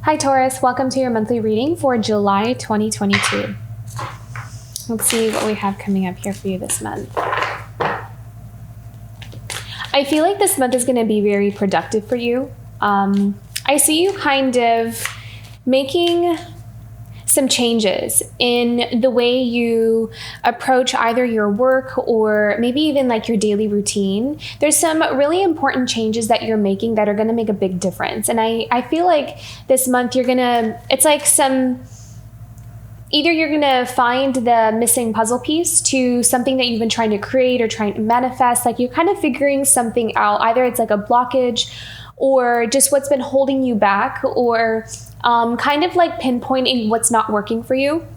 Hi Taurus, welcome to your monthly reading for July 2022. Let's see what we have coming up here for you this month. I feel like this month is going to be very productive for you. I see you kind of making some changes in the way you approach either your work or maybe even like your daily routine. There's some really important changes that you're making that are going to make a big difference. And I feel like this month it's like either you're going to find the missing puzzle piece to something that you've been trying to create or trying to manifest. Like you're kind of figuring something out. Either it's like a blockage or just what's been holding you back, or kind of like pinpointing what's not working for you.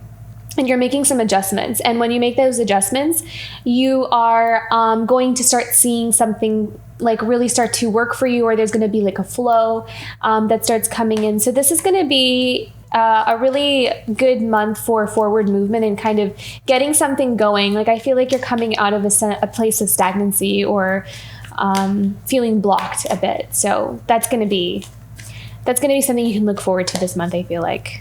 And you're making some adjustments. And when you make those adjustments, you are going to start seeing something like really start to work for you, or there's going to be like a flow that starts coming in. So this is going to be a really good month for forward movement and kind of getting something going. Like I feel like you're coming out of a place of stagnancy or feeling blocked a bit. So that's going to be something you can look forward to this month, I feel like.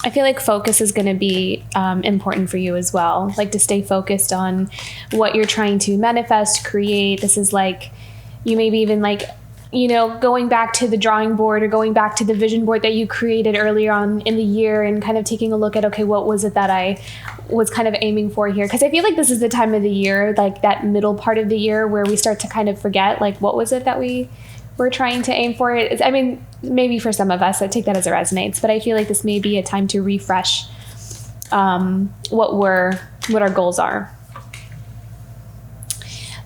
I feel like focus is going to be important for you as well. Like to stay focused on what you're trying to manifest, create. This is like, you maybe even like, going back to the drawing board or going back to the vision board that you created earlier on in the year and kind of taking a look at, okay, what was it that I was kind of aiming for here? Because I feel like this is the time of the year, like that middle part of the year where we start to kind of forget, like, what was it that we were trying to aim for? I mean, maybe for some of us, I take that as it resonates, but I feel like this may be a time to refresh what our goals are.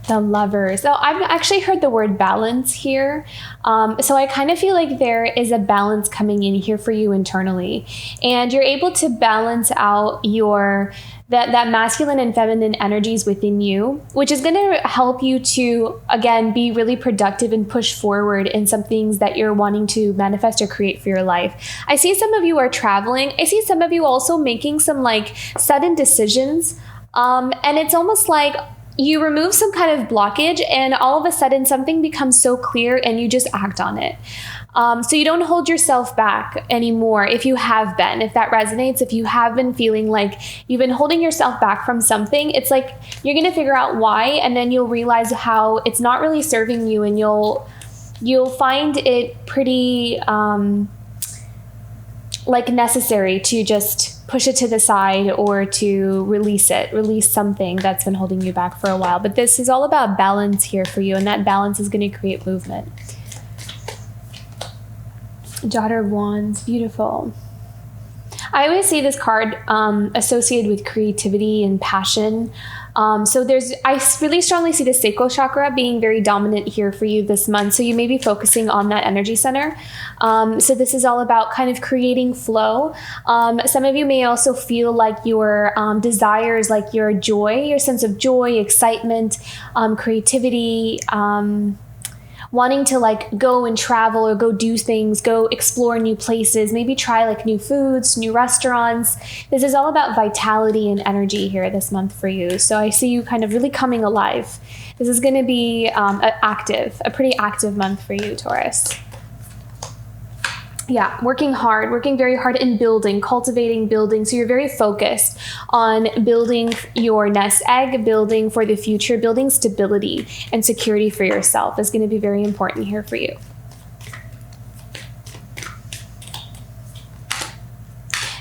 The Lovers. So I've actually heard the word balance here. So I kind of feel like there is a balance coming in here for you internally, and you're able to balance out that masculine and feminine energies within you, which is going to help you to, again, be really productive and push forward in some things that you're wanting to manifest or create for your life. I see some of you are traveling. I see some of you also making some like sudden decisions. And it's almost like you remove some kind of blockage and all of a sudden something becomes so clear and you just act on it. So you don't hold yourself back anymore if that resonates, if you have been feeling like you've been holding yourself back from something, it's like you're going to figure out why, and then you'll realize how it's not really serving you, and you'll find it pretty like necessary to just push it to the side or to release something that's been holding you back for a while. But this is all about balance here for you, and that balance is going to create movement. Daughter of Wands, beautiful. I always see this card associated with creativity and passion. So I really strongly see the Sacral Chakra being very dominant here for you this month. So you may be focusing on that energy center. So this is all about kind of creating flow. Some of you may also feel like your desires, like your joy, your sense of joy, excitement, creativity, wanting to like go and travel or go do things, go explore new places, maybe try like new foods, new restaurants. This is all about vitality and energy here this month for you. So I see you kind of really coming alive. This is going to be a pretty active month for you, Taurus. Yeah, working very hard in cultivating building. So you're very focused on building your nest egg, building for the future, building stability and security for yourself is going to be very important here for you.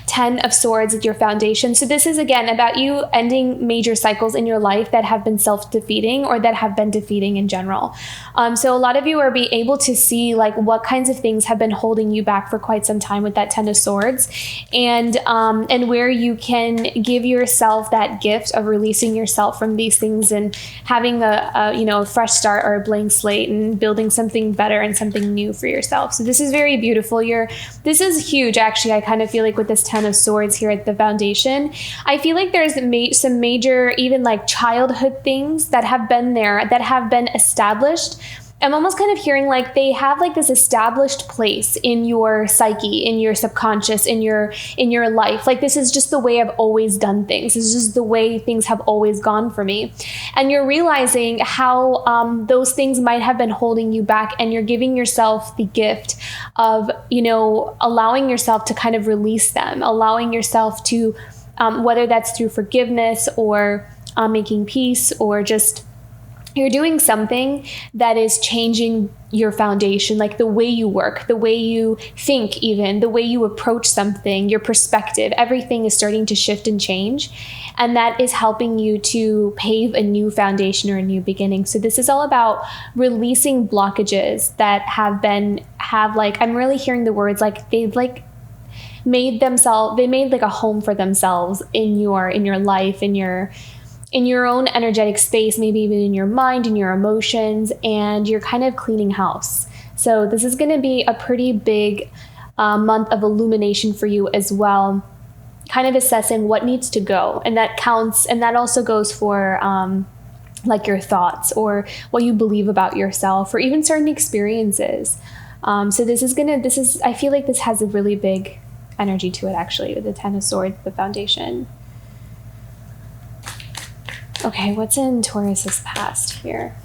10 of Swords at your foundation. So this is again about you ending major cycles in your life that have been self-defeating or that have been defeating in general. So a lot of you are be able to see like what kinds of things have been holding you back for quite some time with that 10 of Swords, and where you can give yourself that gift of releasing yourself from these things and having a fresh start or a blank slate and building something better and something new for yourself. So this is very beautiful. This is huge, actually. I kind of feel like with this 10 of Swords here at the foundation, I feel like there's some major, even like childhood things that have been there, that have been established I'm almost kind of hearing like they have like this established place in your psyche, in your subconscious, in your life. Like this is just the way I've always done things. This is just the way things have always gone for me. And you're realizing how those things might have been holding you back, and you're giving yourself the gift of, you know, allowing yourself to kind of release them, allowing yourself to, whether that's through forgiveness or making peace, or just you're doing something that is changing your foundation, like the way you work, the way you think, even the way you approach something, your perspective, everything is starting to shift and change. And that is helping you to pave a new foundation or a new beginning. So this is all about releasing blockages that have like, I'm really hearing the words like they've like made like a home for themselves in your life, in your own energetic space, maybe even in your mind, in your emotions, and you're kind of cleaning house. So this is going to be a pretty big month of illumination for you as well, kind of assessing what needs to go. And that counts, and that also goes for like your thoughts or what you believe about yourself, or even certain experiences. So I feel like this has a really big energy to it, actually, with the Ten of Swords, the foundation. Okay, what's in Taurus's past here?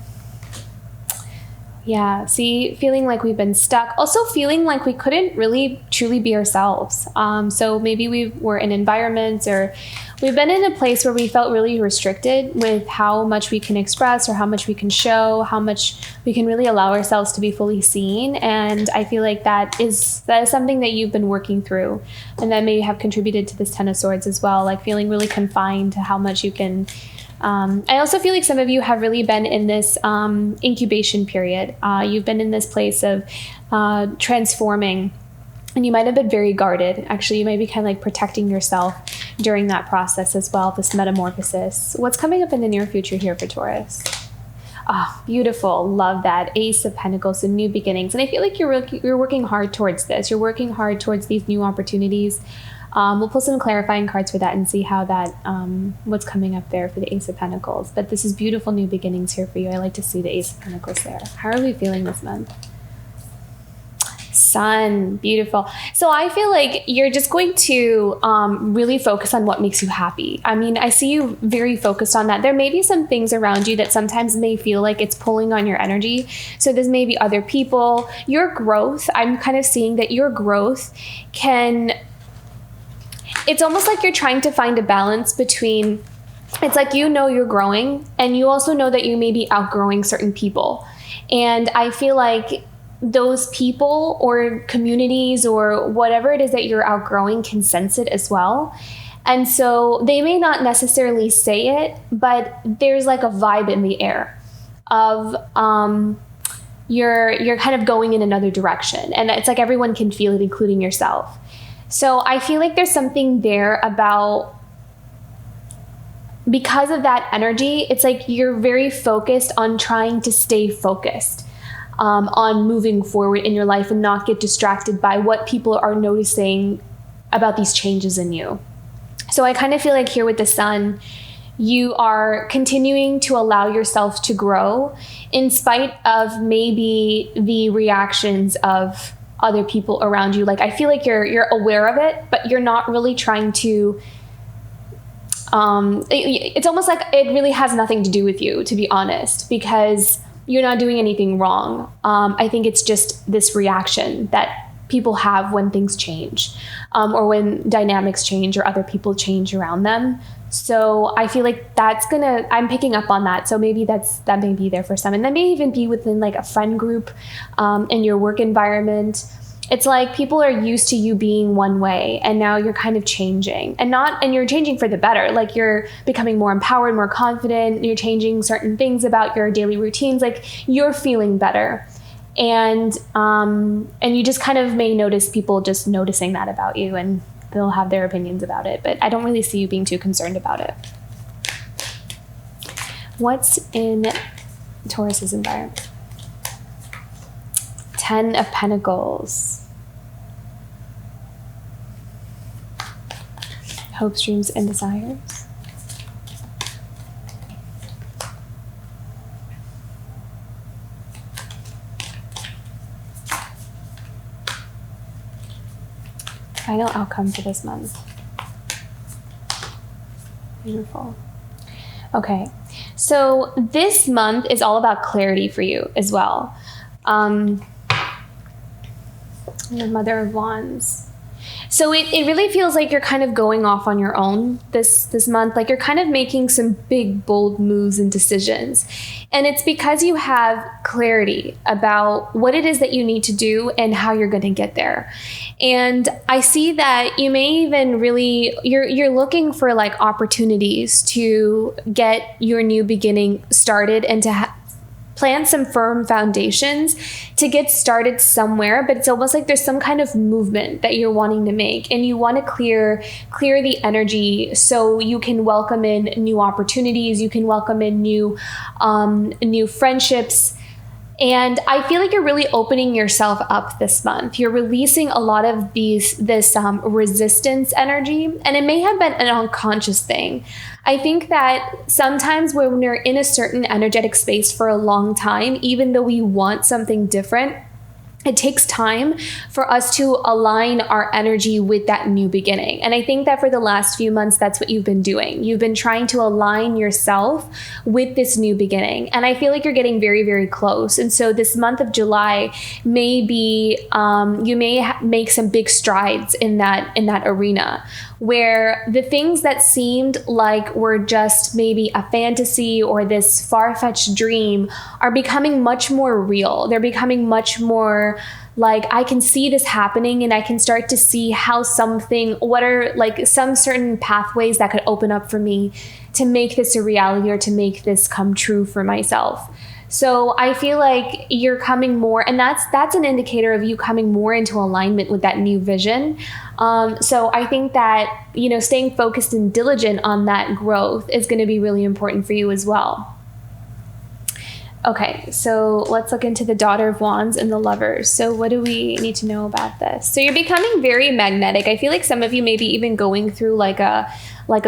Yeah, see, feeling like we've been stuck. Also feeling like we couldn't really truly be ourselves. So maybe we were in environments, or we've been in a place where we felt really restricted with how much we can express, or how much we can show, how much we can really allow ourselves to be fully seen. And I feel like that is something that you've been working through, and that may have contributed to this Ten of Swords as well, like feeling really confined to how much you can. I also feel like some of you have really been in this incubation period. You've been in this place of transforming, and you might have been very guarded. Actually, you might be kind of like protecting yourself during that process as well, this metamorphosis. What's coming up in the near future here for Taurus? Oh, beautiful. Love that. Ace of Pentacles and new beginnings. And I feel like you're working hard towards this. You're working hard towards these new opportunities. We'll pull some clarifying cards for that and see how that, what's coming up there for the Ace of Pentacles. But this is beautiful new beginnings here for you. I like to see the Ace of Pentacles there. How are we feeling this month? Sun, beautiful. So I feel like you're just going to really focus on what makes you happy. I mean, I see you very focused on that. There may be some things around you that sometimes may feel like it's pulling on your energy. So there's maybe other people, your growth. I'm kind of seeing that your growth it's almost like you're trying to find a balance between, it's like, you know, you're growing, and you also know that you may be outgrowing certain people. And I feel like those people or communities or whatever it is that you're outgrowing can sense it as well. And so they may not necessarily say it, but there's like a vibe in the air of you're kind of going in another direction. And it's like everyone can feel it, including yourself. So I feel like there's something there about, because of that energy, it's like you're very focused on trying to stay focused on moving forward in your life and not get distracted by what people are noticing about these changes in you. So I kind of feel like here with the Sun, you are continuing to allow yourself to grow in spite of maybe the reactions of other people around you. Like, I feel like you're aware of it, but you're not really trying to, it's almost like it really has nothing to do with you, to be honest, because you're not doing anything wrong. I think it's just this reaction that people have when things change, or when dynamics change or other people change around them. So I feel like I'm picking up on that. So maybe that may be there for some. And that may even be within like a friend group, in your work environment. It's like people are used to you being one way, and now you're kind of changing, and you're changing for the better. Like, you're becoming more empowered, more confident. You're changing certain things about your daily routines. Like, you're feeling better. And you just kind of may notice people just noticing that about you, and they'll have their opinions about it, but I don't really see you being too concerned about it. What's in Taurus's environment? 10 of Pentacles. Hopes, dreams, and desires. Final outcome for this month. Beautiful. Okay. So this month is all about clarity for you as well. The Mother of Wands. So it really feels like you're kind of going off on your own this month. Like you're kind of making some big, bold moves and decisions. And it's because you have clarity about what it is that you need to do and how you're going to get there. And I see that you may even really, you're looking for like opportunities to get your new beginning started and to plant some firm foundations to get started somewhere, but it's almost like there's some kind of movement that you're wanting to make, and you want to clear the energy so you can welcome in new opportunities, you can welcome in new friendships. And I feel like you're really opening yourself up this month. You're releasing a lot of this resistance energy, and it may have been an unconscious thing. I think that sometimes when we're in a certain energetic space for a long time, even though we want something different, it takes time for us to align our energy with that new beginning. And I think that for the last few months, that's what you've been doing. You've been trying to align yourself with this new beginning. And I feel like you're getting very, very close. And so this month of July may be, you may make some big strides in that arena, where the things that seemed like were just maybe a fantasy or this far-fetched dream are becoming much more real. They're becoming much more like, I can see this happening, and I can start to see how what are like some certain pathways that could open up for me to make this a reality or to make this come true for myself. So I feel like you're coming more, and that's an indicator of you coming more into alignment with that new vision. So I think that, staying focused and diligent on that growth is going to be really important for you as well. Okay, so let's look into the Daughter of Wands and the Lovers. So what do we need to know about this? So you're becoming very magnetic. I feel like some of you may be even going through like a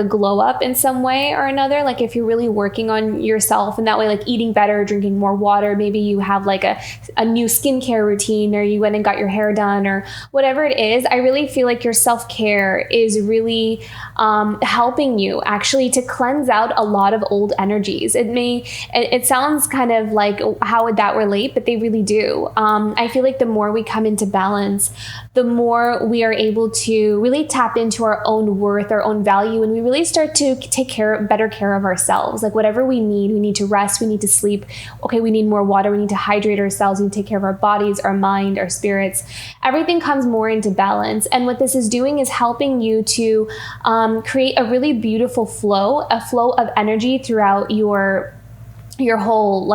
glow up in some way or another. Like if you're really working on yourself in that way, like eating better, drinking more water, maybe you have like a new skincare routine, or you went and got your hair done, or whatever it is. I really feel like your self-care is really helping you actually to cleanse out a lot of old energies. It sounds kind of like, how would that relate? But they really do. I feel like the more we come into balance, the more we are able to really tap into our own worth, our own value, and we really start to take better care of ourselves. Like whatever we need to rest, we need to sleep. Okay, we need more water, we need to hydrate ourselves, we need to take care of our bodies, our mind, our spirits. Everything comes more into balance. And what this is doing is helping you to create a really beautiful flow, a flow of energy throughout your whole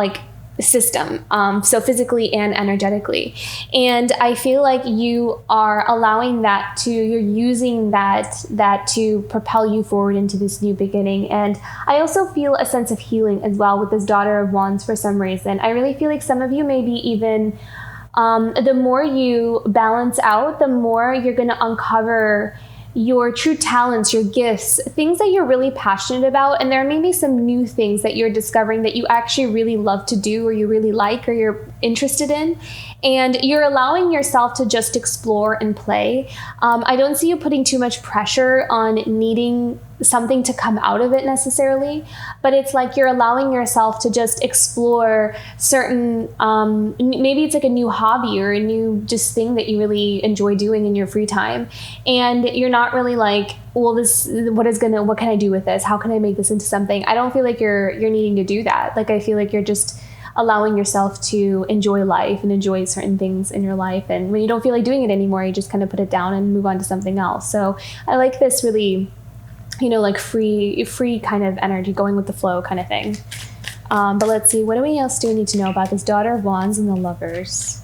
system, so physically and energetically. And I feel like you are allowing you're using that to propel you forward into this new beginning. And I also feel a sense of healing as well with this Daughter of Wands for some reason. I really feel like some of you maybe even, the more you balance out, the more you're going to uncover your true talents, your gifts, things that you're really passionate about. And there may be some new things that you're discovering that you actually really love to do, or you really like, or you're interested in. And you're allowing yourself to just explore and play. I don't see you putting too much pressure on needing something to come out of it necessarily, but it's like you're allowing yourself to just explore certain, maybe it's like a new hobby or a new just thing that you really enjoy doing in your free time. And you're not really like, well, what can I do with this? How can I make this into something? I don't feel like you're needing to do that. Like, I feel like you're just allowing yourself to enjoy life and enjoy certain things in your life. And when you don't feel like doing it anymore, you just kind of put it down and move on to something else. So I like this really, like free kind of energy, going with the flow kind of thing. But let's see, what else do we need to know about this Daughter of Wands and the Lovers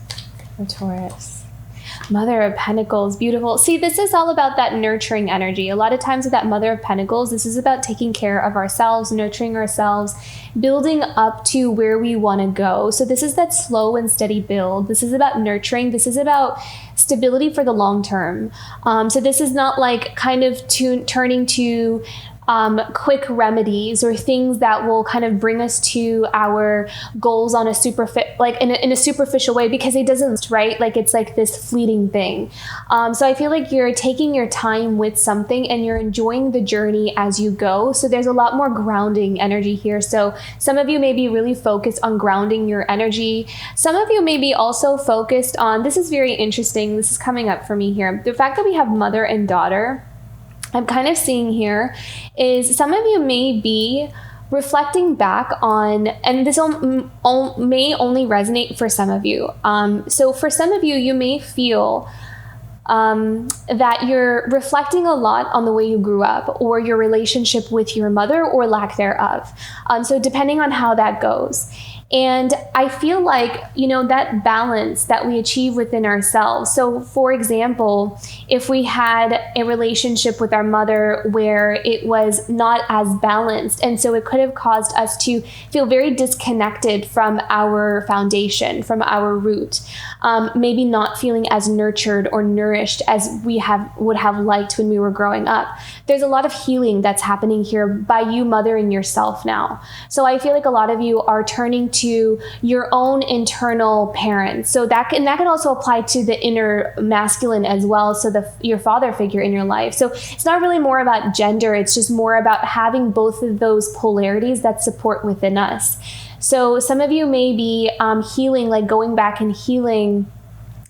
for Taurus? Mother of Pentacles, beautiful. See, this is all about that nurturing energy. A lot of times with that Mother of Pentacles, this is about taking care of ourselves, nurturing ourselves, building up to where we want to go. So this is that slow and steady build. This is about nurturing. This is about stability for the long term. So this is not like kind of turning to quick remedies or things that will kind of bring us to our goals on a in a superficial way, because it doesn't, right? Like it's like this fleeting thing. So I feel like you're taking your time with something and you're enjoying the journey as you go. So there's a lot more grounding energy here. So some of you may be really focused on grounding your energy. Some of you may be also focused on, this is very interesting. This is coming up for me here. The fact that we have mother and daughter, I'm kind of seeing here is some of you may be reflecting back on, and this may only resonate for some of you. So for some of you, you may feel that you're reflecting a lot on the way you grew up or your relationship with your mother or lack thereof. So depending on how that goes. And I feel like, that balance that we achieve within ourselves. So for example, if we had a relationship with our mother where it was not as balanced, and so it could have caused us to feel very disconnected from our foundation, from our root, maybe not feeling as nurtured or nourished as we would have liked when we were growing up. There's a lot of healing that's happening here by you mothering yourself now. So I feel like a lot of you are turning to your own internal parents. So that can also apply to the inner masculine as well. So your father figure in your life. So it's not really more about gender. It's just more about having both of those polarities that support within us. So some of you may be healing, like going back and healing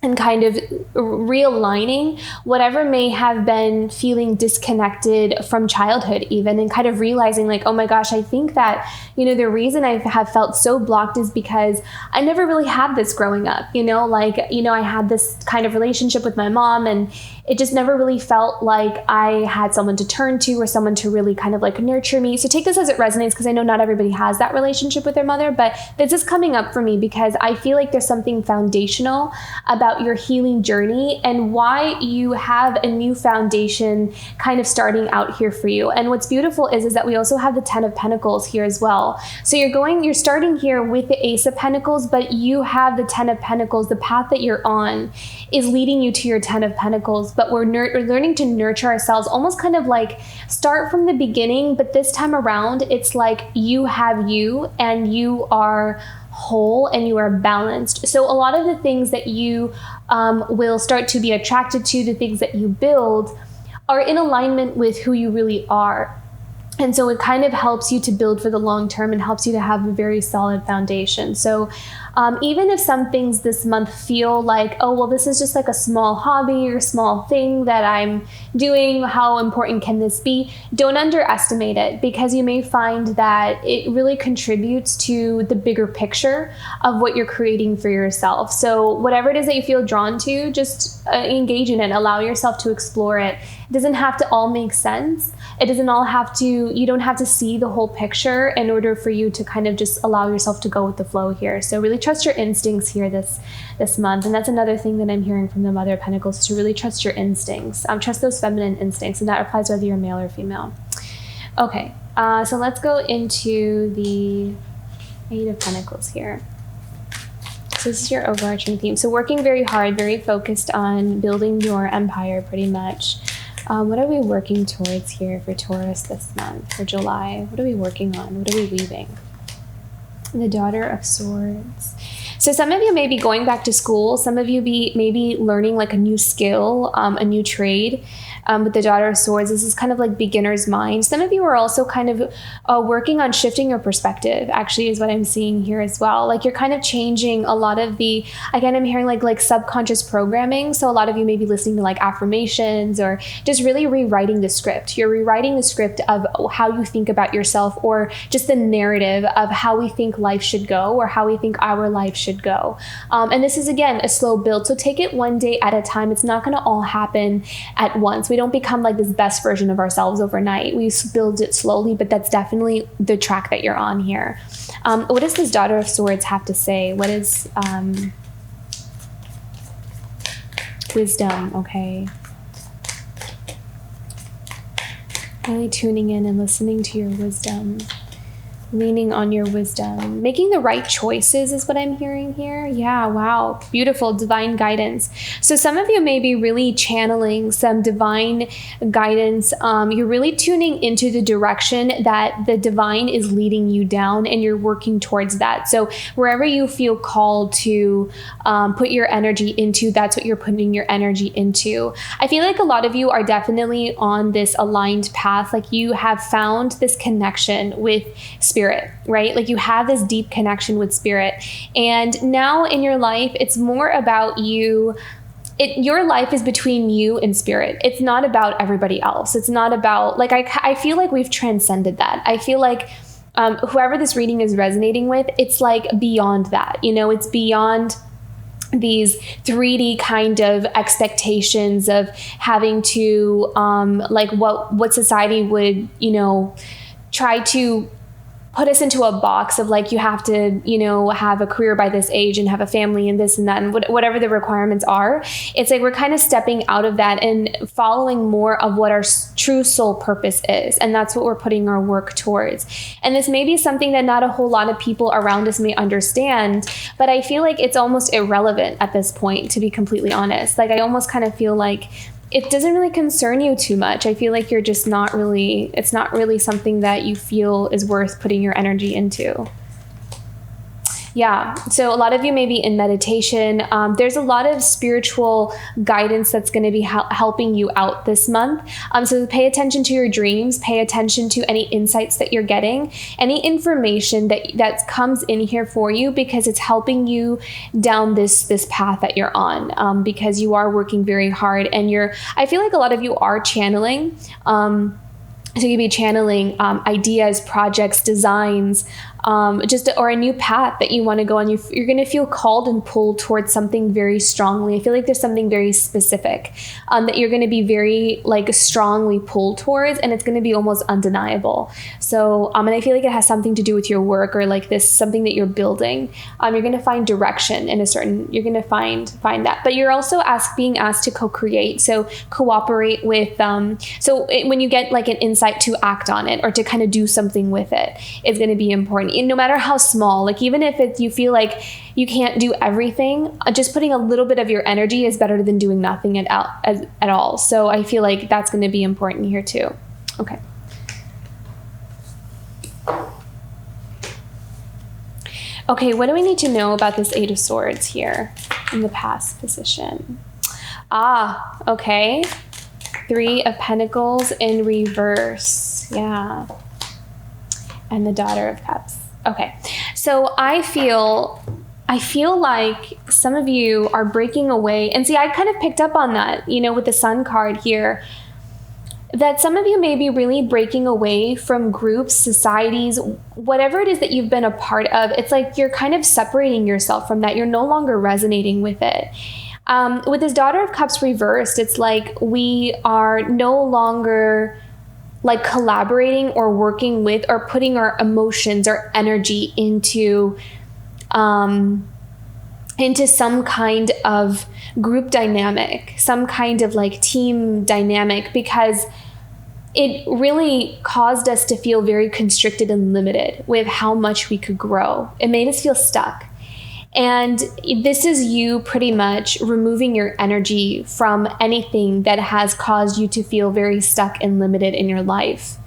and kind of realigning whatever may have been feeling disconnected from childhood even, and kind of realizing like, oh my gosh, I think that, the reason I have felt so blocked is because I never really had this growing up, I had this kind of relationship with my mom and it just never really felt like I had someone to turn to or someone to really kind of like nurture me. So take this as it resonates, because I know not everybody has that relationship with their mother, but this is coming up for me because I feel like there's something foundational about your healing journey and why you have a new foundation kind of starting out here for you. And what's beautiful is that we also have the 10 of Pentacles here as well. So you're starting here with the Ace of Pentacles, but you have the 10 of Pentacles. The path that you're on is leading you to your 10 of Pentacles, but we're learning to nurture ourselves, almost kind of like start from the beginning, but this time around, it's like you have you and you are whole and you are balanced. So a lot of the things that you will start to be attracted to, the things that you build, are in alignment with who you really are. And so it kind of helps you to build for the long term and helps you to have a very solid foundation. So even if some things this month feel like, oh, well, this is just like a small hobby or small thing that I'm doing, how important can this be? Don't underestimate it, because you may find that it really contributes to the bigger picture of what you're creating for yourself. So whatever it is that you feel drawn to, just engage in it, allow yourself to explore it. It doesn't have to all make sense. It doesn't all have to, you don't have to see the whole picture in order for you to kind of just allow yourself to go with the flow here. So really trust your instincts here this month. And that's another thing that I'm hearing from the Mother of Pentacles, is to really trust your instincts. Trust those feminine instincts, and that applies whether you're male or female. Okay, so let's go into the 8 of Pentacles here. So this is your overarching theme. So working very hard, very focused on building your empire pretty much. What are we working towards here for Taurus this month, for July? What are we working on? What are we weaving? The Daughter of Swords. So some of you may be going back to school. Some of you may be learning like a new skill, a new trade. With the Daughter of Swords, this is kind of like beginner's mind. Some of you are also kind of working on shifting your perspective, actually, is what I'm seeing here as well. Like you're kind of changing a lot of the, again, I'm hearing like subconscious programming. So a lot of you may be listening to like affirmations or just really rewriting the script. You're rewriting the script of how you think about yourself, or just the narrative of how we think life should go, or how we think our life should go. And this is, again, a slow build. So take it one day at a time. It's not going to all happen at once. We don't become like this best version of ourselves overnight. We build it slowly, but that's definitely the track that you're on here. What does this Daughter of Swords have to say? What is wisdom? Okay. Really tuning in and listening to your wisdom. Leaning on your wisdom. Making the right choices is what I'm hearing here. Yeah, wow. Beautiful divine guidance. So some of you may be really channeling some divine guidance. You're really tuning into the direction that the divine is leading you down, and you're working towards that. So wherever you feel called to put your energy into, that's what you're putting your energy into. I feel like a lot of you are definitely on this aligned path. Like you have found this connection with spirit, right? Like you have this deep connection with spirit. And now in your life, it's more about you. Your life is between you and spirit. It's not about everybody else. It's not about, like, I feel like we've transcended that. I feel like whoever this reading is resonating with, it's like beyond that. You know, it's beyond these 3D kind of expectations of having to, like what society would, you know, try to put us into a box of, like, you have to, you know, have a career by this age and have a family and this and that and whatever the requirements are. It's like we're kind of stepping out of that and following more of what our true soul purpose is. And that's what we're putting our work towards. And this may be something that not a whole lot of people around us may understand, but I feel like it's almost irrelevant at this point, to be completely honest. Like, I almost kind of feel like it doesn't really concern you too much. I feel like you're just not really, it's not really something that you feel is worth putting your energy into. Yeah, so a lot of you may be in meditation. There's a lot of spiritual guidance that's going to be helping you out this month. So pay attention to your dreams, pay attention to any insights that you're getting, any information that comes in here for you, because it's helping you down this path that you're on, because you are working very hard, and I feel like a lot of you are channeling. So you'd be channeling ideas, projects, designs, or a new path that you want to go on. You're going to feel called and pulled towards something very strongly. I feel like there's something very specific that you're going to be very, like, strongly pulled towards, and it's going to be almost undeniable. So, and I feel like it has something to do with your work, or like this, something that you're building. You're going to find direction in you're going to find that. But you're also being asked to co-create. So cooperate with, when you get like an insight to act on it or to kind of do something with it, it's going to be important. And no matter how small, like even if you feel like you can't do everything, just putting a little bit of your energy is better than doing nothing at all. So I feel like that's going to be important here too. Okay. Okay, what do we need to know about this Eight of Swords here in the past position? Okay. Three of Pentacles in reverse. Yeah. And the Daughter of Cups. Okay. So I feel like some of you are breaking away. And see, I kind of picked up on that, you know, with the Sun card here, that some of you may be really breaking away from groups, societies, whatever it is that you've been a part of. It's like you're kind of separating yourself from that. You're no longer resonating with it. With this Daughter of Cups reversed, it's like we are no longer like collaborating or working with or putting our emotions or energy into some kind of group dynamic, some kind of like team dynamic, because it really caused us to feel very constricted and limited with how much we could grow. It made us feel stuck. And this is you pretty much removing your energy from anything that has caused you to feel very stuck and limited in your life.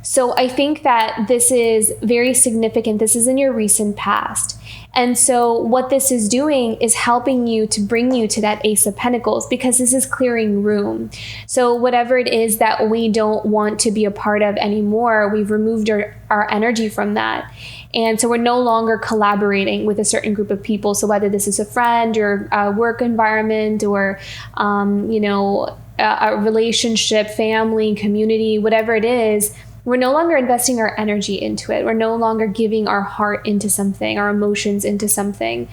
So I think that this is very significant. This is in your recent past. And so what this is doing is helping you to bring you to that Ace of Pentacles, because this is clearing room. So whatever it is that we don't want to be a part of anymore, we've removed our energy from that. And so we're no longer collaborating with a certain group of people. So whether this is a friend or a work environment or, a relationship, family, community, whatever it is, we're no longer investing our energy into it. We're no longer giving our heart into something, our emotions into something,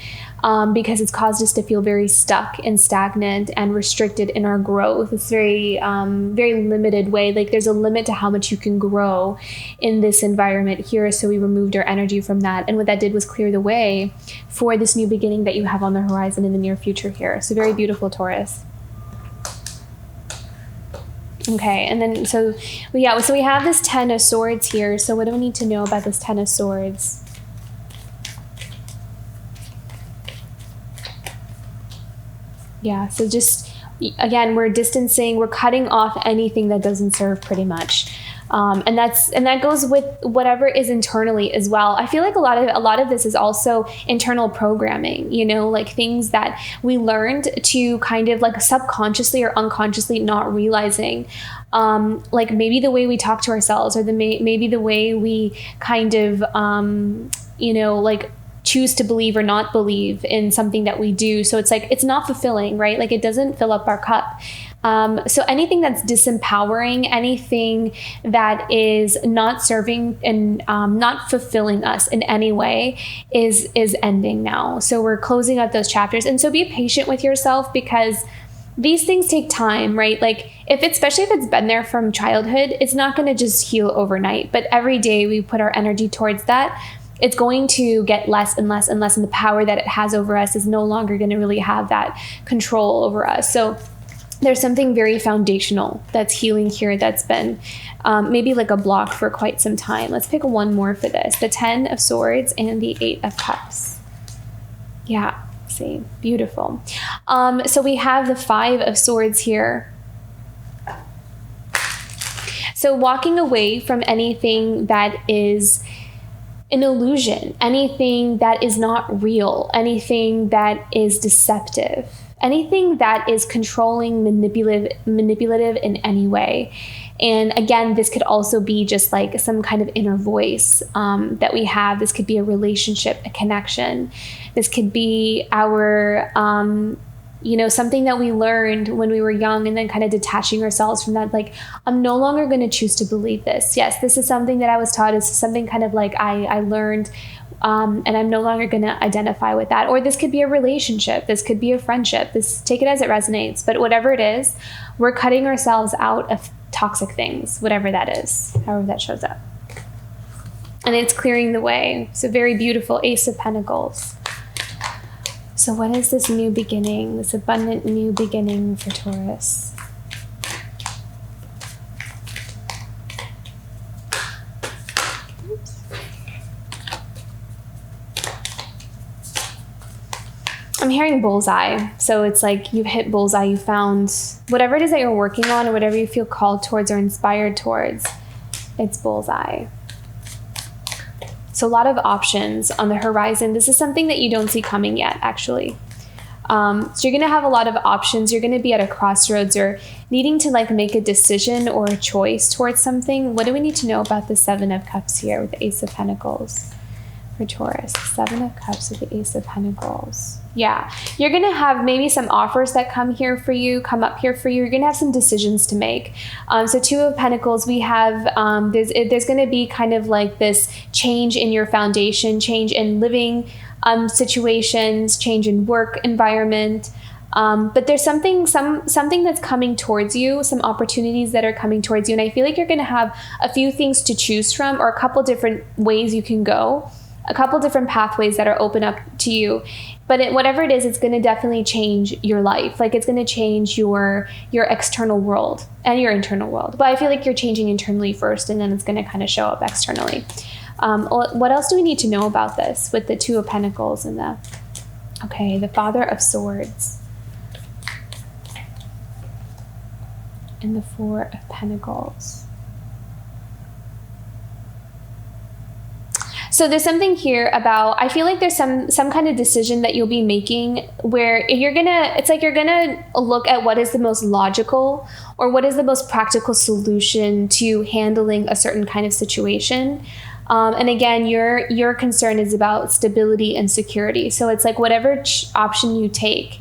because it's caused us to feel very stuck and stagnant and restricted in our growth. It's very, very limited way. Like there's a limit to how much you can grow in this environment here. So we removed our energy from that. And what that did was clear the way for this new beginning that you have on the horizon in the near future here. So very beautiful, Taurus. Okay, and then so we have this 10 of Swords here. So what do we need to know about this 10 of Swords? Yeah, so just, again, we're distancing, we're cutting off anything that doesn't serve, pretty much. And that goes with whatever is internally as well. I feel like a lot of this is also internal programming, you know, like things that we learned to kind of like subconsciously or unconsciously not realizing, like maybe the way we talk to ourselves, or maybe the way we kind of, you know, like choose to believe or not believe in something that we do. So it's like, it's not fulfilling, right? Like it doesn't fill up our cup. So anything that's disempowering, anything that is not serving and not fulfilling us in any way is ending now. So we're closing out those chapters. And so be patient with yourself, because these things take time, right? Like especially if it's been there from childhood, it's not going to just heal overnight. But every day we put our energy towards that, it's going to get less and less and less. And the power that it has over us is no longer going to really have that control over us. So there's something very foundational that's healing here that's been maybe like a block for quite some time. Let's pick one more for this. The 10 of Swords and the 8 of Cups. Yeah, see, beautiful. So we have the 5 of Swords here. So walking away from anything that is an illusion, anything that is not real, anything that is deceptive, anything that is controlling, manipulative in any way. And again, this could also be just like some kind of inner voice that we have. This could be a relationship, a connection. This could be our, you know, something that we learned when we were young, and then kind of detaching ourselves from that. Like, I'm no longer going to choose to believe this. Yes, this is something that I was taught. It's something kind of like I learned, and I'm no longer going to identify with that. Or this could be a relationship. This could be a friendship. Take it as it resonates. But whatever it is, we're cutting ourselves out of toxic things, whatever that is, however that shows up. And it's clearing the way. So very beautiful Ace of Pentacles. So what is this new beginning, this abundant new beginning for Taurus? Oops. I'm hearing bullseye. So it's like you've hit bullseye, you found whatever it is that you're working on, or whatever you feel called towards or inspired towards, it's bullseye. So a lot of options on the horizon. This is something that you don't see coming yet, actually. So you're going to have a lot of options. You're going to be at a crossroads, or needing to like make a decision or a choice towards something. What do we need to know about the 7 of Cups here with the Ace of Pentacles for Taurus? 7 of Cups with the Ace of Pentacles. Yeah, you're going to have maybe some offers that come up here for you. You're going to have some decisions to make. So 2 of Pentacles, we have, there's going to be kind of like this change in your foundation, change in living situations, change in work environment. But there's something that's coming towards you, some opportunities that are coming towards you. And I feel like you're going to have a few things to choose from, or a couple different ways you can go, a couple different pathways that are open up to you. But whatever it is, it's going to definitely change your life. Like, it's going to change your external world and your internal world. But I feel like you're changing internally first, and then it's going to kind of show up externally. What else do we need to know about this with the 2 of Pentacles and the Father of Swords and the 4 of Pentacles? So there's something here about, I feel like there's some kind of decision that you'll be making where you're gonna look at what is the most logical, or what is the most practical solution to handling a certain kind of situation. And again, your concern is about stability and security. So it's like whatever option you take,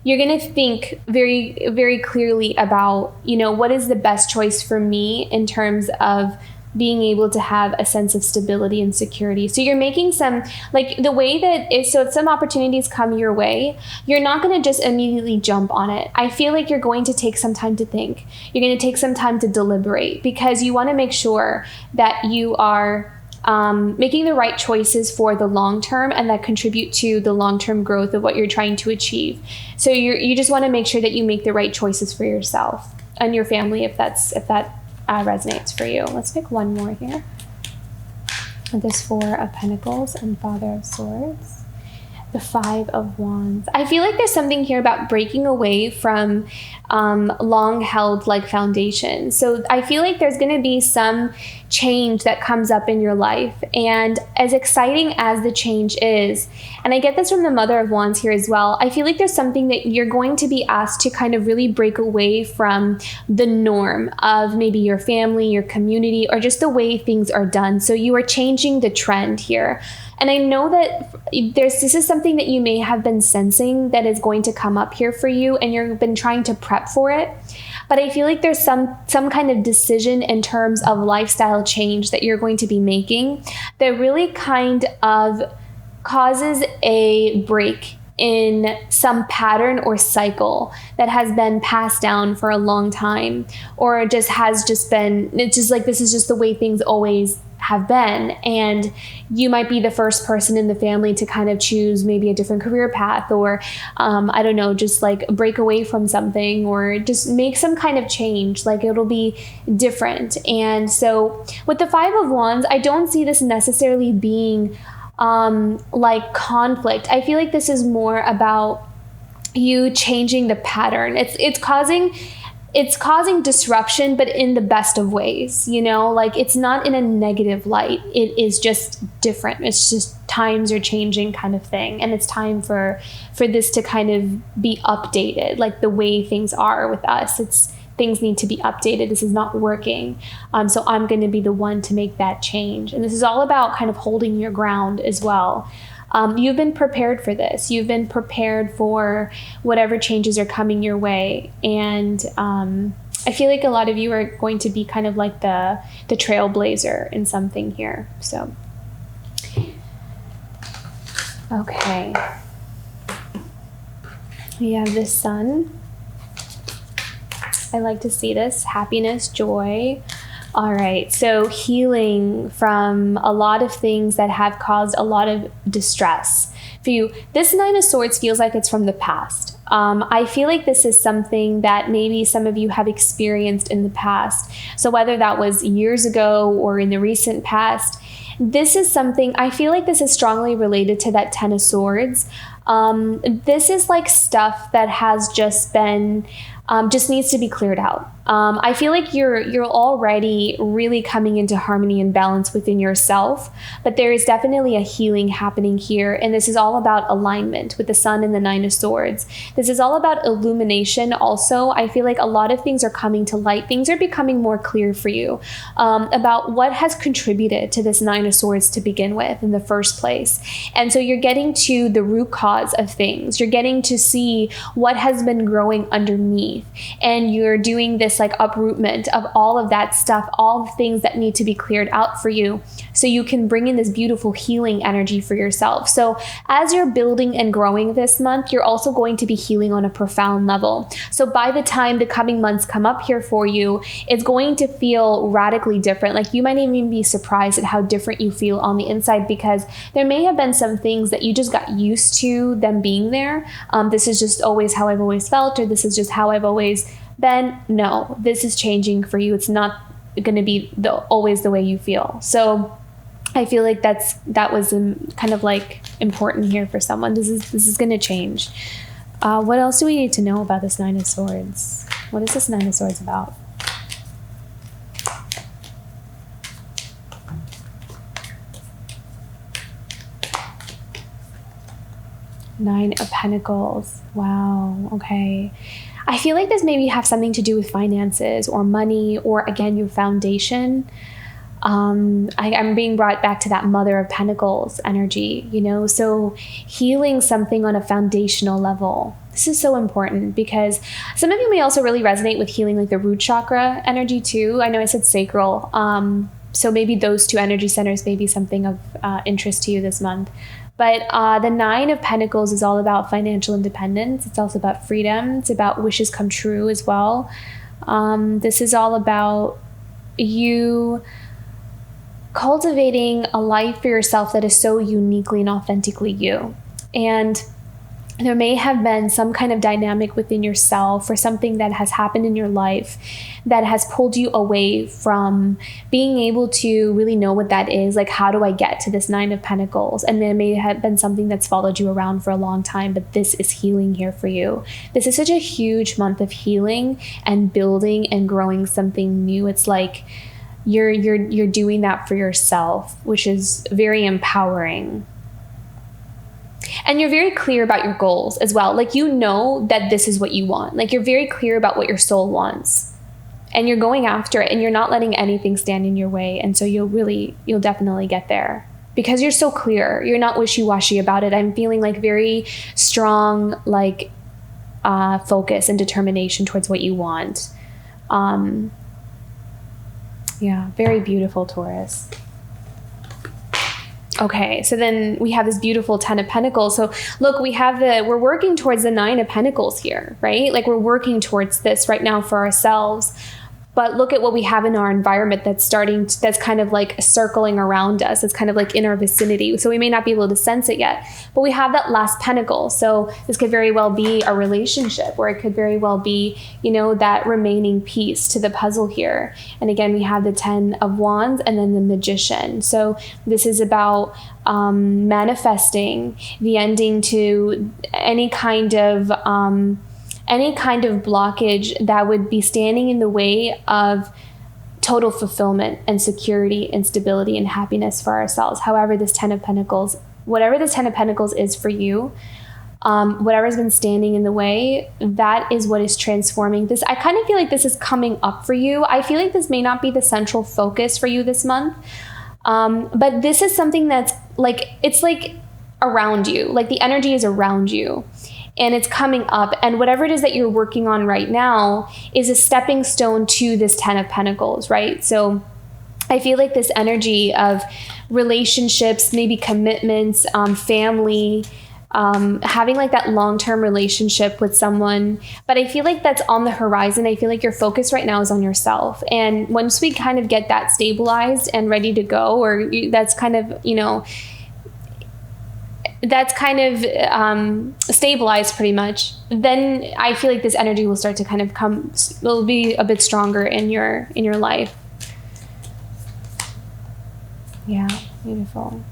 you're going to think very, very clearly about, you know, what is the best choice for me in terms of being able to have a sense of stability and security. So you're making some, like the way that is, so if some opportunities come your way, you're not going to just immediately jump on it. I feel like you're going to take some time to think. You're going to take some time to deliberate, because you want to make sure that you are making the right choices for the long term, and that contribute to the long-term growth of what you're trying to achieve. So you just want to make sure that you make the right choices for yourself. and your family, if that resonates for you. Let's pick one more here. This Four of Pentacles and Father of Swords. The Five of Wands. I feel like there's something here about breaking away from long held like foundation. So I feel like there's going to be some change that comes up in your life. And as exciting as the change is, and I get this from the Mother of Wands here as well, I feel like there's something that you're going to be asked to kind of really break away from the norm of maybe your family, your community, or just the way things are done. So you are changing the trend here. And I know that this is something that you may have been sensing that is going to come up here for you, and you've been trying to prep for it. But I feel like there's some kind of decision in terms of lifestyle change that you're going to be making that really kind of causes a break in some pattern or cycle that has been passed down for a long time, or it's just like, this is just the way things always have been. And you might be the first person in the family to kind of choose maybe a different career path, or I don't know, just like break away from something, or just make some kind of change. Like, it'll be different. And so with the Five of Wands, I don't see this necessarily being like conflict. I feel like this is more about you changing the pattern. It's causing disruption, but in the best of ways, you know, like it's not in a negative light. It is just different. It's just times are changing kind of thing. And it's time for this to kind of be updated, like the way things are with us. Things need to be updated. This is not working. So I'm going to be the one to make that change. And this is all about kind of holding your ground as well. You've been prepared for this. You've been prepared for whatever changes are coming your way. And I feel like a lot of you are going to be kind of like the trailblazer in something here. So, okay. We have the Sun. I like to see this. Happiness, joy. All right, so healing from a lot of things that have caused a lot of distress for you. This Nine of Swords feels like it's from the past. I feel like this is something that maybe some of you have experienced in the past. So whether that was years ago or in the recent past, this is something, I feel like this is strongly related to that Ten of Swords. This is like stuff that has just been, just needs to be cleared out. I feel like you're already really coming into harmony and balance within yourself, but there is definitely a healing happening here. And this is all about alignment with the Sun and the Nine of Swords. This is all about illumination. Also, I feel like a lot of things are coming to light. Things are becoming more clear for you about what has contributed to this Nine of Swords to begin with in the first place. And so you're getting to the root cause of things. You're getting to see what has been growing underneath. And you're doing this like uprootment of all of that stuff, all the things that need to be cleared out for you, so you can bring in this beautiful healing energy for yourself. So as you're building and growing this month, you're also going to be healing on a profound level. So by the time the coming months come up here for you, it's going to feel radically different. Like you might even be surprised at how different you feel on the inside, because there may have been some things that you just got used to them being there. This is just always how I've always felt, or this is just how I've always been. No, this is changing for you. It's not going to be always the way you feel. So I feel like that was kind of like important here for someone. This is going to change. What else do we need to know about this Nine of Swords? What is this Nine of Swords about? Nine of Pentacles. Wow. Okay. I feel like this maybe have something to do with finances or money, or again, your foundation. I'm being brought back to that Mother of Pentacles energy, you know, so healing something on a foundational level. This is so important, because some of you may also really resonate with healing like the root chakra energy too. I know I said sacral. So maybe those two energy centers may be something of interest to you this month. But the Nine of Pentacles is all about financial independence. It's also about freedom. It's about wishes come true as well. This is all about you cultivating a life for yourself that is so uniquely and authentically you. And there may have been some kind of dynamic within yourself or something that has happened in your life that has pulled you away from being able to really know what that is. Like, how do I get to this Nine of Pentacles? And there may have been something that's followed you around for a long time, but this is healing here for you. This is such a huge month of healing and building and growing something new. It's like you're doing that for yourself, which is very empowering. And you're very clear about your goals as well. Like, you know that this is what you want. Like, you're very clear about what your soul wants. And you're going after it, and you're not letting anything stand in your way. And so you'll definitely get there. Because you're so clear. You're not wishy-washy about it. I'm feeling like very strong, like, focus and determination towards what you want. Yeah, very beautiful, Taurus. Okay, so then we have this beautiful 10 of Pentacles. So look, we're working towards the 9 of Pentacles here, right? Like, we're working towards this right now for ourselves. But look at what we have in our environment that's kind of like circling around us. It's kind of like in our vicinity. So we may not be able to sense it yet, but we have that last pentacle. So this could very well be a relationship, or it could very well be, that remaining piece to the puzzle here. And again, we have the 10 of Wands and then the Magician. So this is about manifesting the ending to any kind of blockage that would be standing in the way of total fulfillment and security and stability and happiness for ourselves. However, this 10 of Pentacles, whatever this 10 of Pentacles is for you, whatever's been standing in the way, that is what is transforming this. I kind of feel like this is coming up for you. I feel like this may not be the central focus for you this month. But this is something that's like, it's like around you, like the energy is around you. And it's coming up, and whatever it is that you're working on right now is a stepping stone to this 10 of Pentacles, right? So I feel like this energy of relationships, maybe commitments, family, having like that long-term relationship with someone, but I feel like that's on the horizon. I feel like your focus right now is on yourself. And once we kind of get that stabilized and ready to go, or that's kind of, stabilized pretty much, then I feel like this energy will start to kind of will be a bit stronger in your life. Yeah, beautiful.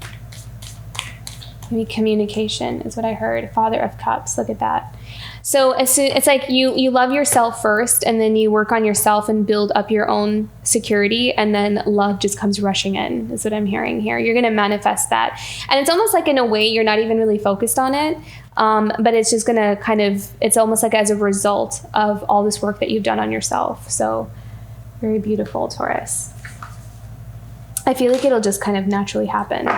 Maybe communication is what I heard. Father of Cups, look at that. So it's like you love yourself first, and then you work on yourself and build up your own security, and then love just comes rushing in, is what I'm hearing here. You're going to manifest that. And it's almost like in a way you're not even really focused on it, but it's just going to it's almost like as a result of all this work that you've done on yourself. So very beautiful, Taurus. I feel like it'll just kind of naturally happen.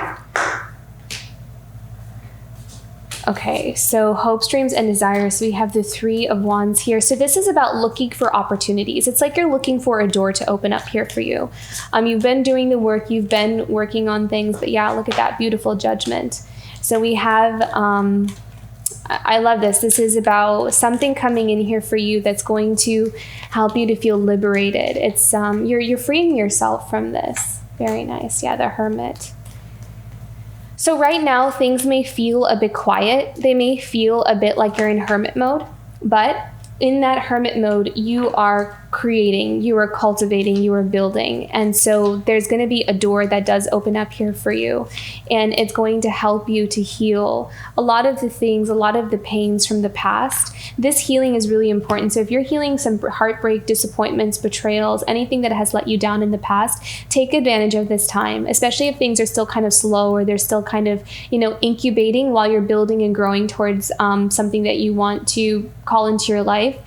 Okay, so hopes, dreams, and desires. We have the 3 of Wands here. So this is about looking for opportunities. It's like you're looking for a door to open up here for you. You've been doing the work, you've been working on things, but yeah, look at that beautiful Judgment. So we have, I love this. This is about something coming in here for you that's going to help you to feel liberated. It's, you're freeing yourself from this. Very nice. Yeah, the Hermit. So right now, things may feel a bit quiet. They may feel a bit like you're in hermit mode, but in that hermit mode, you are creating, you are cultivating, you are building. And so there's going to be a door that does open up here for you, and it's going to help you to heal a lot of the things, a lot of the pains from the past. This healing is really important. So if you're healing some heartbreak, disappointments, betrayals, anything that has let you down in the past, take advantage of this time, especially if things are still kind of slow, or they're still kind of, incubating while you're building and growing towards something that you want to call into your life.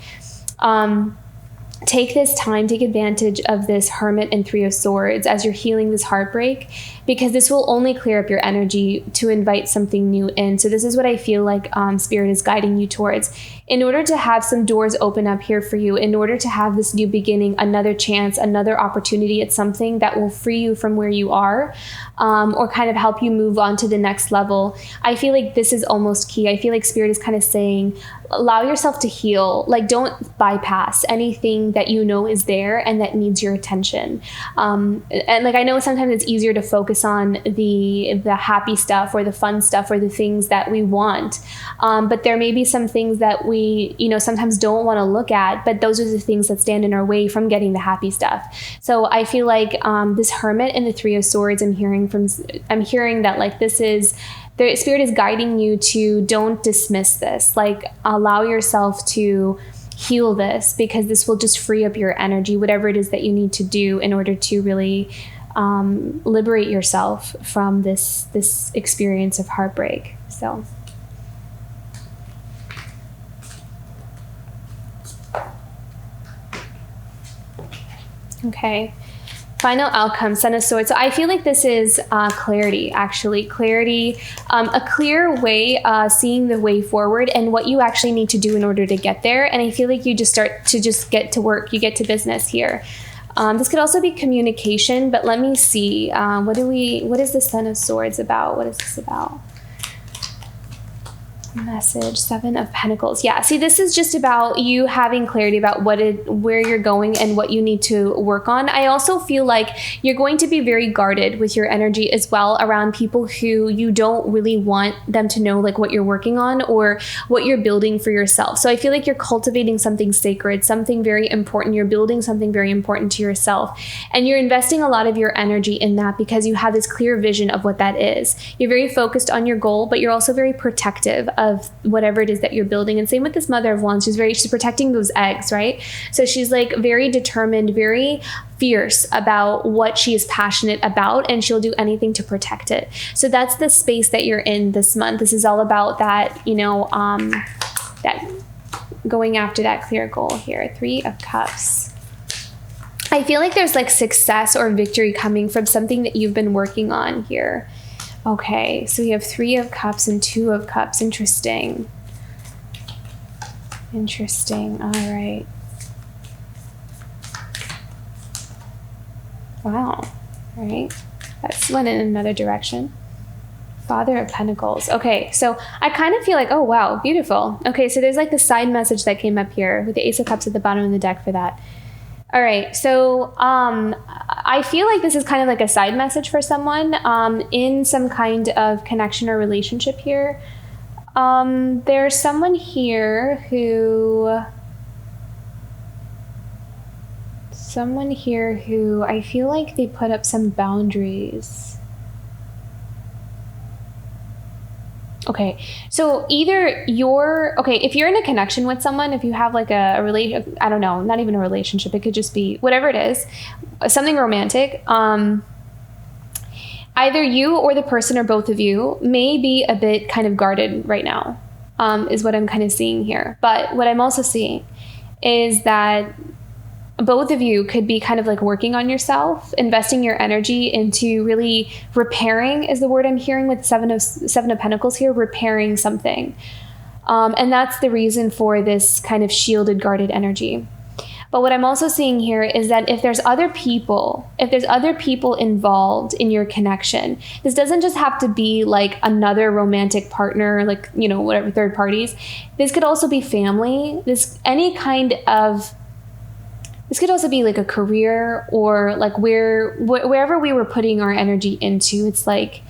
Take this time, take advantage of this Hermit and 3 of Swords as you're healing this heartbreak, because this will only clear up your energy to invite something new in. So this is what I feel like Spirit is guiding you towards. In order to have some doors open up here for you, in order to have this new beginning, another chance, another opportunity at something that will free you from where you are, or kind of help you move on to the next level, I feel like this is almost key. I feel like Spirit is kind of saying, allow yourself to heal. Like, don't bypass anything that you know is there and that needs your attention. And like, I know sometimes it's easier to focus focus on the happy stuff or the fun stuff or the things that we want. But there may be some things that we, sometimes don't want to look at, but those are the things that stand in our way from getting the happy stuff. So I feel like this Hermit and the Three of Swords, I'm hearing that like this is, the Spirit is guiding you to don't dismiss this, like allow yourself to heal this, because this will just free up your energy, whatever it is that you need to do in order to really liberate yourself from this experience of heartbreak. So okay. Final outcome, Son of Swords. So I feel like this is clarity, actually. Clarity, a clear way, seeing the way forward and what you actually need to do in order to get there. And I feel like you just start to just get to work. You get to business here. This could also be communication, but let me see. What is the Son of Swords about? What is this about? Message, Seven of Pentacles. Yeah, see, this is just about you having clarity about where you're going and what you need to work on. I also feel like you're going to be very guarded with your energy as well around people who you don't really want them to know like what you're working on or what you're building for yourself. So I feel like you're cultivating something sacred, something very important. You're building something very important to yourself, and you're investing a lot of your energy in that because you have this clear vision of what that is. You're very focused on your goal, but you're also very protective of whatever it is that you're building. And same with this Mother of Wands. She's protecting those eggs, right? So she's like very determined, very fierce about what she is passionate about, and she'll do anything to protect it. So that's the space that you're in this month. This is all about that, that going after that clear goal here. Three of Cups. I feel like there's like success or victory coming from something that you've been working on here. Okay, so we have Three of Cups and Two of Cups. Interesting. Interesting. All right. Wow. All right. That's went in another direction. Father of Pentacles. Okay, so I kind of feel like, oh, wow, beautiful. Okay, so there's like the side message that came up here with the Ace of Cups at the bottom of the deck for that. All right, so I feel like this is kind of like a side message for someone in some kind of connection or relationship here. There's someone here who I feel like they put up some boundaries. Okay, so either if you're in a connection with someone, if you have like a relation, I don't know, not even a relationship, it could just be whatever it is, something romantic. Either you or the person or both of you may be a bit kind of guarded right now, is what I'm kind of seeing here. But what I'm also seeing is that both of you could be kind of like working on yourself, investing your energy into really repairing is the word I'm hearing with Seven of Pentacles here, repairing something. And that's the reason for this kind of shielded, guarded energy. But what I'm also seeing here is that if there's other people involved in your connection, this doesn't just have to be like another romantic partner, like, whatever, third parties. This could also be family. This could also be like a career, or like wherever we were putting our energy into. It's like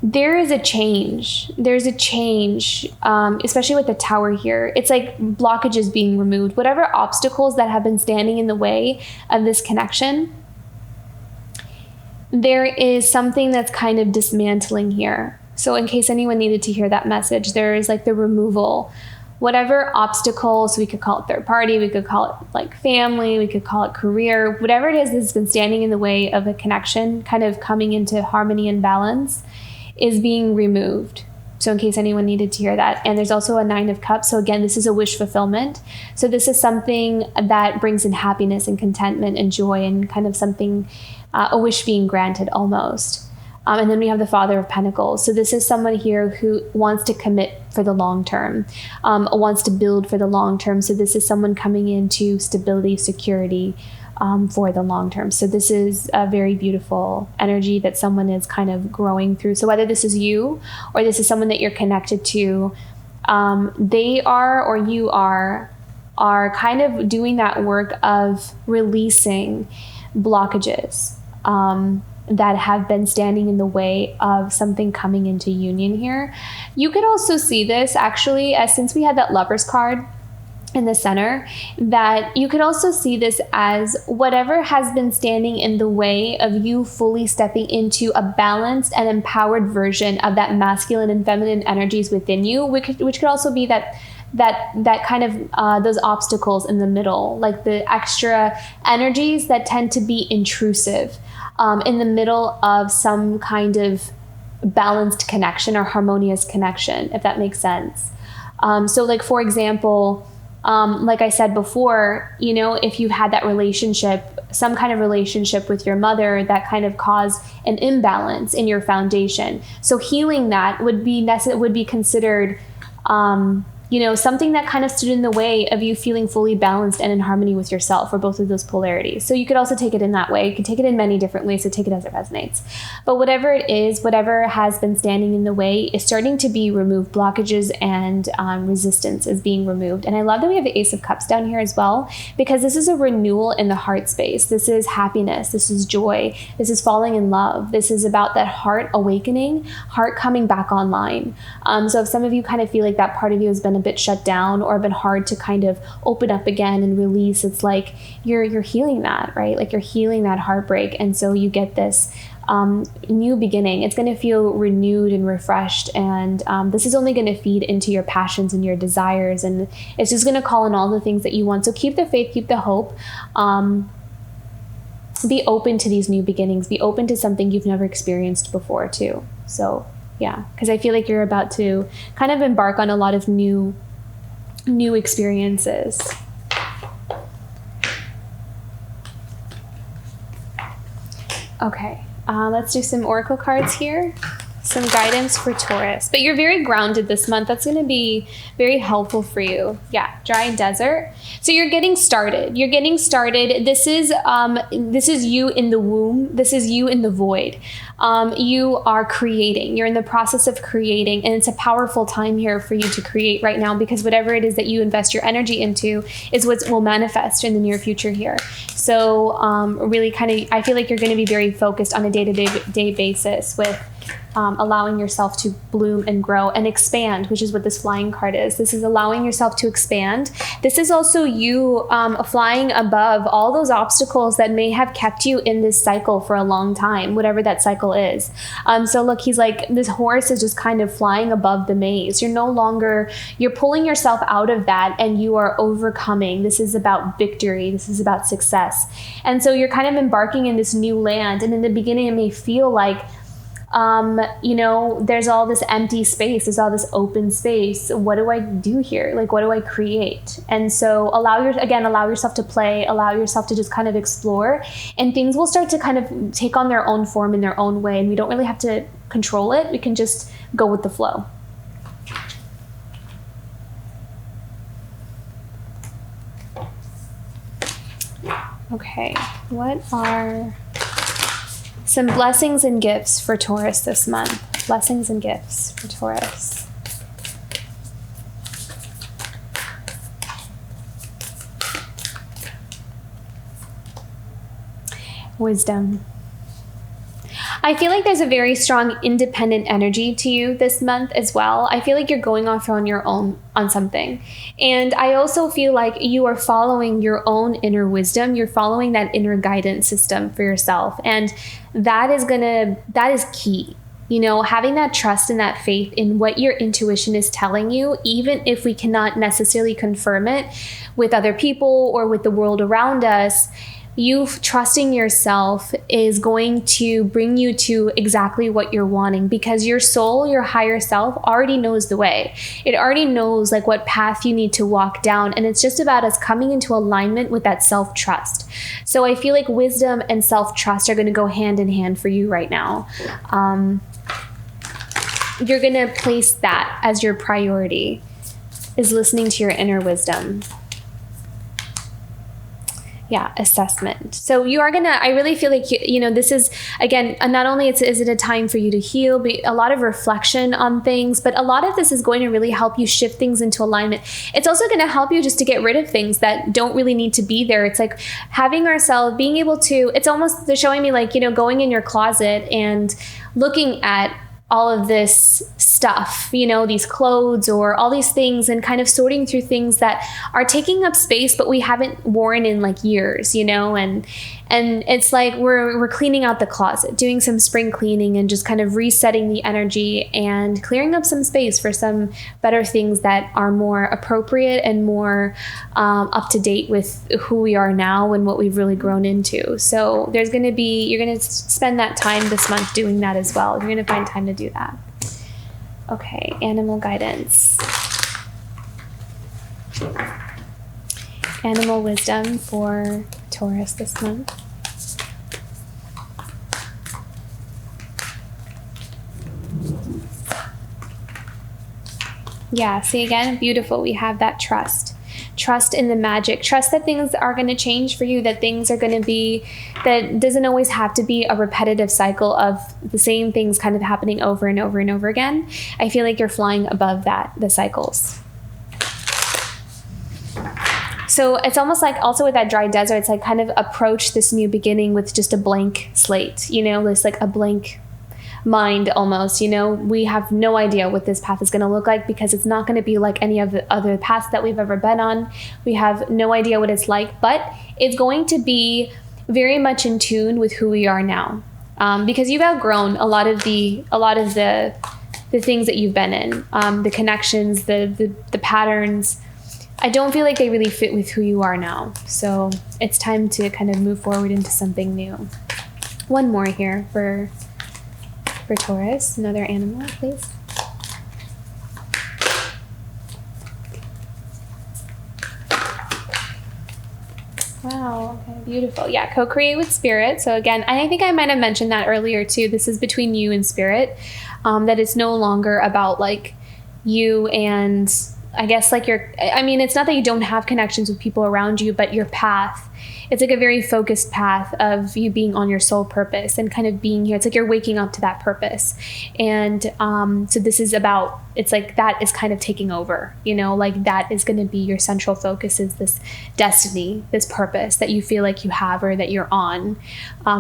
there is a change. There's a change, especially with the Tower here. It's like blockages being removed. Whatever obstacles that have been standing in the way of this connection, there is something that's kind of dismantling here. So in case anyone needed to hear that message, there is like the removal. Whatever obstacles, we could call it third party, we could call it like family, we could call it career, whatever it is that's been standing in the way of a connection kind of coming into harmony and balance is being removed. So in case anyone needed to hear that. And there's also a Nine of Cups. So again, this is a wish fulfillment. So this is something that brings in happiness and contentment and joy, and kind of something, a wish being granted almost. And then we have the Father of Pentacles. So this is someone here who wants to commit for the long term, wants to build for the long term. So this is someone coming into stability, security for the long term. So this is a very beautiful energy that someone is kind of growing through. So whether this is you or this is someone that you're connected to, they are, or you are kind of doing that work of releasing blockages. that have been standing in the way of something coming into union here. You could also see this actually, as since we had that Lovers card in the center, that you could also see this as whatever has been standing in the way of you fully stepping into a balanced and empowered version of that masculine and feminine energies within you, which could also be that kind of those obstacles in the middle, like the extra energies that tend to be intrusive in the middle of some kind of balanced connection or harmonious connection, if that makes sense. So like, for example, like I said before, you know, if you've had that relationship, some kind of relationship with your mother that kind of caused an imbalance in your foundation. So healing that would be considered, you know, something that kind of stood in the way of you feeling fully balanced and in harmony with yourself, or both of those polarities. So you could also take it in that way. You can take it in many different ways, so take it as it resonates. But whatever it is, whatever has been standing in the way is starting to be removed. Blockages and resistance is being removed. And I love that we have the Ace of Cups down here as well, because this is a renewal in the heart space. This is happiness. This is joy. This is falling in love. This is about that heart awakening, heart coming back online. So if some of you kind of feel like that part of you has been a bit shut down or been hard to kind of open up again and release, it's like you're healing that, right? Like you're healing that heartbreak, and so you get this new beginning. It's going to feel renewed and refreshed, and this is only going to feed into your passions and your desires, and it's just going to call in all the things that you want. So keep the faith, keep the hope. Be open to these new beginnings. Be open to something you've never experienced before too. So yeah, because I feel like you're about to kind of embark on a lot of new experiences. Okay, let's do some oracle cards here. Some guidance for Taurus. But you're very grounded this month. That's going to be very helpful for you. Yeah, dry desert. So you're getting started. You're getting started. This is you in the womb. This is you in the void. You are creating. You're in the process of creating, and it's a powerful time here for you to create right now, because whatever it is that you invest your energy into is what will manifest in the near future here. So really kind of, I feel like you're going to be very focused on a day-to-day basis with allowing yourself to bloom and grow and expand, which is what this flying card is. This is allowing yourself to expand. This is also you flying above all those obstacles that may have kept you in this cycle for a long time, whatever that cycle is. So look, he's like, this horse is just kind of flying above the maze. You're pulling yourself out of that, and you are overcoming. This is about victory. This is about success. And so you're kind of embarking in this new land. And in the beginning, it may feel like, you know, there's all this empty space. There's all this open space. What do I do here? Like, what do I create? And so allow yourself to play, allow yourself to just kind of explore, and things will start to kind of take on their own form in their own way. And we don't really have to control it. We can just go with the flow. Okay, what are some blessings and gifts for Taurus this month? Blessings and gifts for Taurus. Wisdom. I feel like there's a very strong independent energy to you this month as well. I feel like you're going off on your own on something. And I also feel like you are following your own inner wisdom. You're following that inner guidance system for yourself. And that is key. You know, having that trust and that faith in what your intuition is telling you, even if we cannot necessarily confirm it with other people or with the world around us. You trusting yourself is going to bring you to exactly what you're wanting, because your soul, your higher self, already knows the way. It already knows like what path you need to walk down. And it's just about us coming into alignment with that self-trust. So I feel like wisdom and self-trust are going to go hand in hand for you right now. You're going to place that as your priority, is listening to your inner wisdom. Yeah, assessment. So you are gonna, I really feel like, you know, this is, again, not only is it a time for you to heal, but a lot of reflection on things, but a lot of this is going to really help you shift things into alignment. It's also going to help you just to get rid of things that don't really need to be there. It's like having ourselves, being able to, it's almost, they're showing me like, you know, going in your closet and looking at all of this stuff, you know, these clothes or all these things, and kind of sorting through things that are taking up space, but we haven't worn in like years, you know, and it's like we're cleaning out the closet, doing some spring cleaning and just kind of resetting the energy and clearing up some space for some better things that are more appropriate and more up to date with who we are now and what we've really grown into. So there's going to be, you're going to spend that time this month doing that as well. You're going to find time to do that. Okay, animal guidance. Animal wisdom for Taurus this month. Yeah, see again, beautiful. We have that trust. Trust in the magic. Trust that things are going to change for you, that things are going to be, that doesn't always have to be a repetitive cycle of the same things kind of happening over and over and over again. I feel like you're flying above that, the cycles. So it's almost like also with that dry desert, it's like kind of approach this new beginning with just a blank slate, you know, this like a blank mind almost, you know. We have no idea what this path is going to look like because it's not going to be like any of the other paths that we've ever been on. We have no idea what it's like, but it's going to be very much in tune with who we are now, because you've outgrown a lot of the things that you've been in, the connections, the patterns. I don't feel like they really fit with who you are now. So it's time to kind of move forward into something new. One more here for Taurus. Another animal, please. Wow, okay, beautiful. Yeah, co-create with spirit. So again, I think I might have mentioned that earlier too. This is between you and spirit, that it's no longer about like you and I guess like it's not that you don't have connections with people around you, but your path, it's like a very focused path of you being on your soul purpose and kind of being here. It's like you're waking up to that purpose. And so this is about, it's like that is kind of taking over, you know, like that is going to be your central focus, is this destiny, this purpose that you feel like you have or that you're on,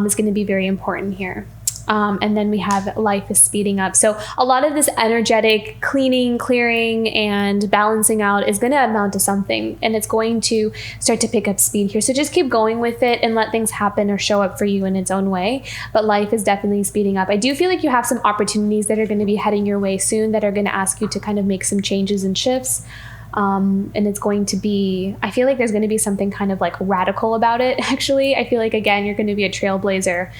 is going to be very important here. And then we have life is speeding up. So a lot of this energetic cleaning, clearing, and balancing out is going to amount to something, and it's going to start to pick up speed here. So just keep going with it and let things happen or show up for you in its own way. But life is definitely speeding up. I do feel like you have some opportunities that are going to be heading your way soon that are going to ask you to kind of make some changes and shifts. And it's going to be, I feel like there's going to be something kind of like radical about it, actually. I feel like, again, you're going to be a trailblazer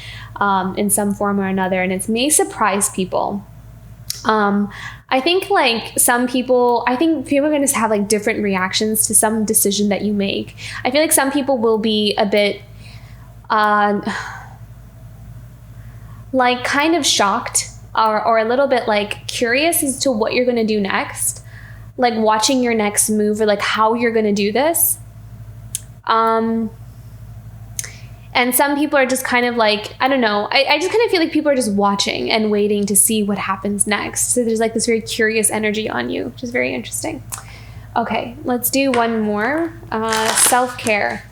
in some form or another, and it may surprise people. I think like people are going to have like different reactions to some decision that you make. I feel like some people will be a bit like kind of shocked or a little bit like curious as to what you're going to do next. Like watching your next move or like how you're going to do this. And some people are just kind of like, I don't know. I just kind of feel like people are just watching and waiting to see what happens next. So there's like this very curious energy on you, which is very interesting. Okay, let's do one more. Self-care.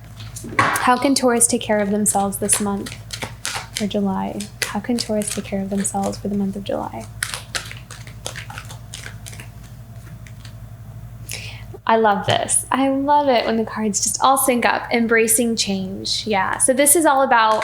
How can Taurus take care of themselves this month for July? How can Taurus take care of themselves for the month of July? I love this. I love it when the cards just all sync up. Embracing change. Yeah. So this is all about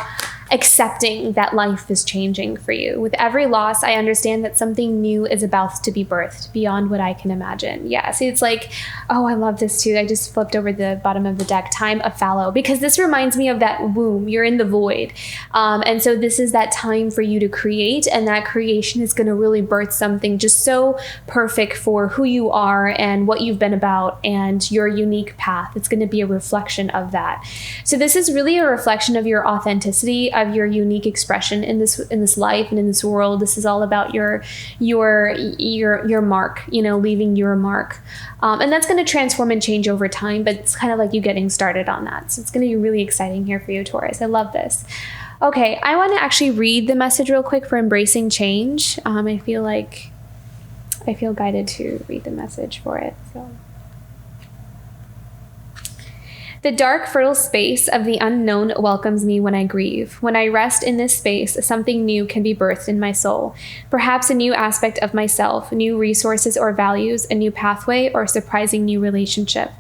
accepting that life is changing for you. With every loss, I understand that something new is about to be birthed beyond what I can imagine. Yeah. See, it's like, oh, I love this too. I just flipped over the bottom of the deck. Time of fallow, because this reminds me of that womb. You're in the void. And so this is that time for you to create, and that creation is going to really birth something just so perfect for who you are and what you've been about and your unique path. It's going to be a reflection of that. So this is really a reflection of your authenticity. of your unique expression in this life and in this world. This is all about your mark, leaving your mark. And that's going to transform and change over time, but it's kind of like you getting started on that. So it's going to be really exciting here for you, Taurus. I love this. Okay, I want to actually read the message real quick for embracing change. I feel guided to read the message for it. So, the dark, fertile space of the unknown welcomes me when I grieve. When I rest in this space, something new can be birthed in my soul. Perhaps a new aspect of myself, new resources or values, a new pathway, or a surprising new relationship.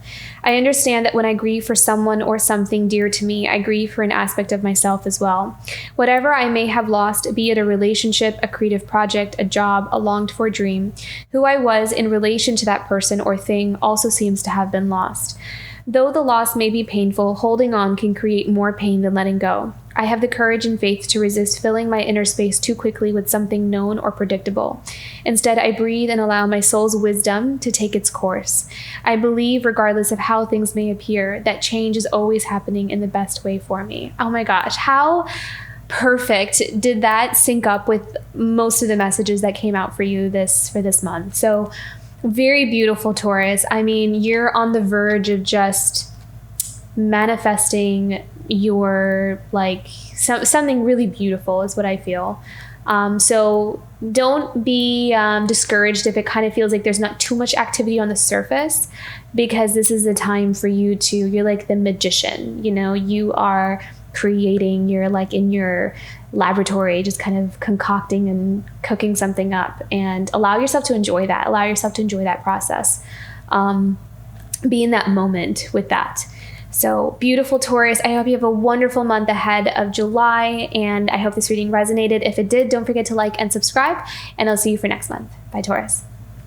I understand that when I grieve for someone or something dear to me, I grieve for an aspect of myself as well. Whatever I may have lost, be it a relationship, a creative project, a job, a longed-for dream, who I was in relation to that person or thing also seems to have been lost. Though the loss may be painful, holding on can create more pain than letting go. I have the courage and faith to resist filling my inner space too quickly with something known or predictable. Instead, I breathe and allow my soul's wisdom to take its course. I believe, regardless of how things may appear, that change is always happening in the best way for me. Oh my gosh, how perfect did that sync up with most of the messages that came out for you for this month? So very beautiful, Taurus. I mean, you're on the verge of just manifesting your something really beautiful is what I feel. So don't be discouraged if it kind of feels like there's not too much activity on the surface, because this is a time for you're like the magician, you are creating, you're like in your laboratory, just kind of concocting and cooking something up, and allow yourself to enjoy that process. Be in that moment with that. So beautiful, Taurus. I hope you have a wonderful month ahead of July, and I hope this reading resonated. If it did, don't forget to like and subscribe, and I'll see you for next month. Bye, Taurus.